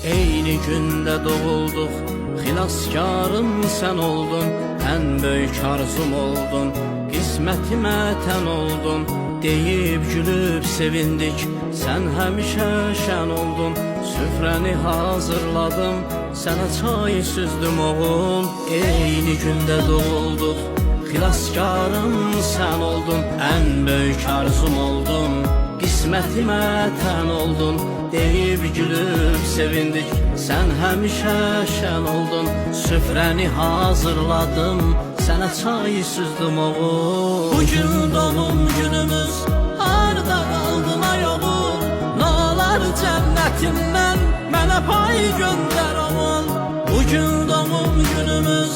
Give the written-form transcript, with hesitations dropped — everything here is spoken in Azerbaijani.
Eyni günde doğulduk, xilaskarım sen oldun. En büyük arzum oldun, qismətimə tən oldun. Deyib gülüb sevindik, sen həmişə şən oldun. Süfrəni hazırladım, sənə çay süzdüm oğul. Eyni günde doğulduk, xilaskarım sen oldun. En büyük arzum oldun, qismətimə tən oldun. Deyib gülüb sevindik, sen həmişə şən oldun. Süfrəni hazırladım, sənə çay süzdüm oğul. Bugün doğum günümüz, harda qaldın ay oğul? Nolar cənnətindən mənə pay göndər oğul. Bugün doğum günümüz,